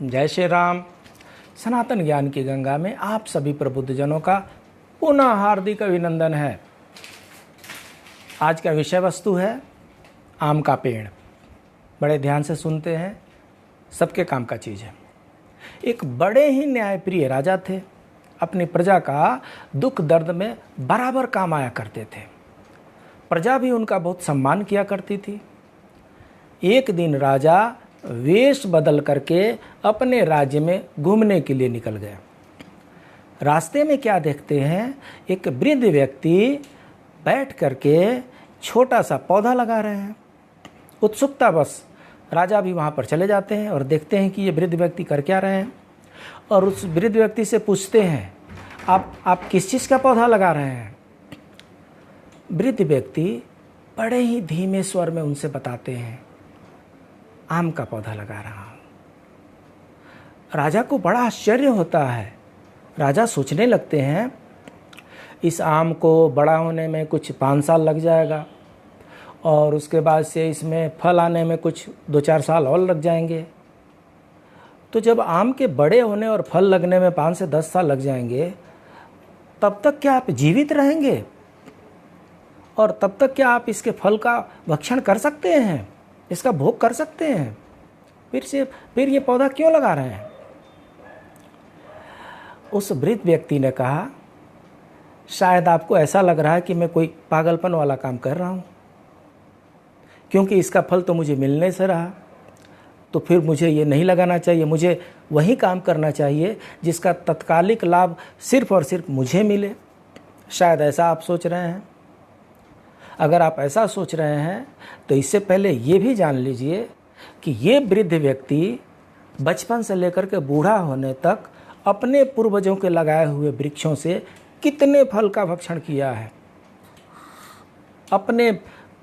जय श्री राम। सनातन ज्ञान की गंगा में आप सभी प्रबुद्धजनों का पुनः हार्दिक अभिनंदन है। आज का विषय वस्तु है आम का पेड़। बड़े ध्यान से सुनते हैं, सबके काम का चीज़ है। एक बड़े ही न्यायप्रिय राजा थे। अपनी प्रजा का दुख दर्द में बराबर काम आया करते थे। प्रजा भी उनका बहुत सम्मान किया करती थी। एक दिन राजा वेश बदल करके अपने राज्य में घूमने के लिए निकल गए। रास्ते में क्या देखते हैं, एक वृद्ध व्यक्ति बैठ करके छोटा सा पौधा लगा रहे हैं। उत्सुकता बस राजा भी वहाँ पर चले जाते हैं और देखते हैं कि ये वृद्ध व्यक्ति कर क्या रहे हैं, और उस वृद्ध व्यक्ति से पूछते हैं, आप किस चीज़ का पौधा लगा रहे हैं। वृद्ध व्यक्ति बड़े ही धीमे स्वर में उनसे बताते हैं, आम का पौधा लगा रहा हूँ। राजा को बड़ा आश्चर्य होता है। राजा सोचने लगते हैं, इस आम को बड़ा होने में कुछ 5 साल लग जाएगा और उसके बाद से इसमें फल आने में कुछ 2-4 साल और लग जाएंगे। तो जब आम के बड़े होने और फल लगने में 5 से 10 साल लग जाएंगे, तब तक क्या आप जीवित रहेंगे? और तब तक क्या आप इसके फल का भक्षण कर सकते हैं, इसका भोग कर सकते हैं? फिर ये पौधा क्यों लगा रहे हैं? उस वृद्ध व्यक्ति ने कहा, शायद आपको ऐसा लग रहा है कि मैं कोई पागलपन वाला काम कर रहा हूँ, क्योंकि इसका फल तो मुझे मिलने से रहा, तो फिर मुझे ये नहीं लगाना चाहिए। मुझे वही काम करना चाहिए जिसका तत्कालिक लाभ सिर्फ और सिर्फ मुझे मिले। शायद ऐसा आप सोच रहे हैं। अगर आप ऐसा सोच रहे हैं तो इससे पहले ये भी जान लीजिए कि ये वृद्ध व्यक्ति बचपन से लेकर के बूढ़ा होने तक अपने पूर्वजों के लगाए हुए वृक्षों से कितने फल का भक्षण किया है। अपने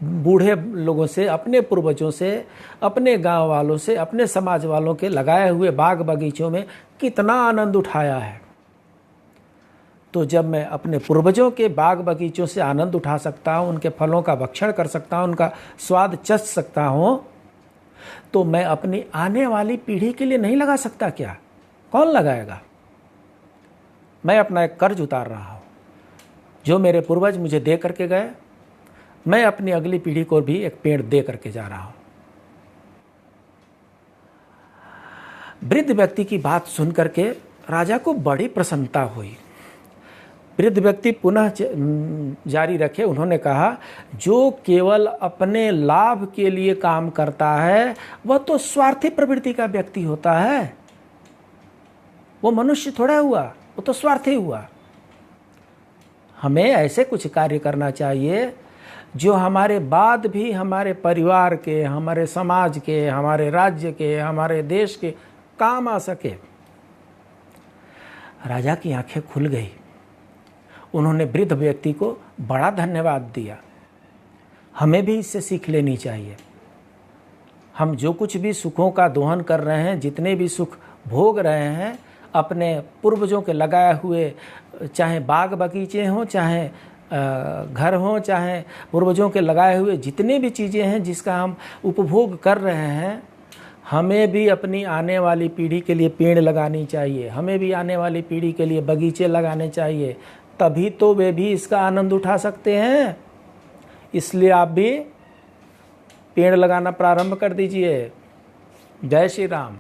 बूढ़े लोगों से, अपने पूर्वजों से, अपने गांव वालों से, अपने समाज वालों के लगाए हुए बाग बगीचों में कितना आनंद उठाया है। तो जब मैं अपने पूर्वजों के बाग बगीचों से आनंद उठा सकता हूँ, उनके फलों का भक्षण कर सकता हूँ, उनका स्वाद चख सकता हूँ, तो मैं अपनी आने वाली पीढ़ी के लिए नहीं लगा सकता क्या? कौन लगाएगा? मैं अपना एक कर्ज उतार रहा हूँ जो मेरे पूर्वज मुझे दे करके गए। मैं अपनी अगली पीढ़ी को भी एक पेड़ दे करके जा रहा हूँ। वृद्ध व्यक्ति की बात सुन करके राजा को बड़ी प्रसन्नता हुई। वृद्ध व्यक्ति पुनः जारी रखे। उन्होंने कहा, जो केवल अपने लाभ के लिए काम करता है वह तो स्वार्थी प्रवृत्ति का व्यक्ति होता है। वो मनुष्य थोड़ा हुआ, वो तो स्वार्थी हुआ। हमें ऐसे कुछ कार्य करना चाहिए जो हमारे बाद भी हमारे परिवार के, हमारे समाज के, हमारे राज्य के, हमारे देश के काम आ सके। राजा की आंखें खुल गई। उन्होंने वृद्ध व्यक्ति को बड़ा धन्यवाद दिया। हमें भी इससे सीख लेनी चाहिए। हम जो कुछ भी सुखों का दोहन कर रहे हैं, जितने भी सुख भोग रहे हैं, अपने पूर्वजों के लगाए हुए, चाहे बाग बगीचे हों, चाहे घर हों, चाहे पूर्वजों के लगाए हुए जितने भी चीज़ें हैं जिसका हम उपभोग कर रहे हैं, हमें भी अपनी आने वाली पीढ़ी के लिए पेड़ लगानी चाहिए। हमें भी आने वाली पीढ़ी के लिए बगीचे लगाने चाहिए। तभी तो वे भी इसका आनंद उठा सकते हैं। इसलिए आप भी पेड़ लगाना प्रारंभ कर दीजिए। जय श्री राम।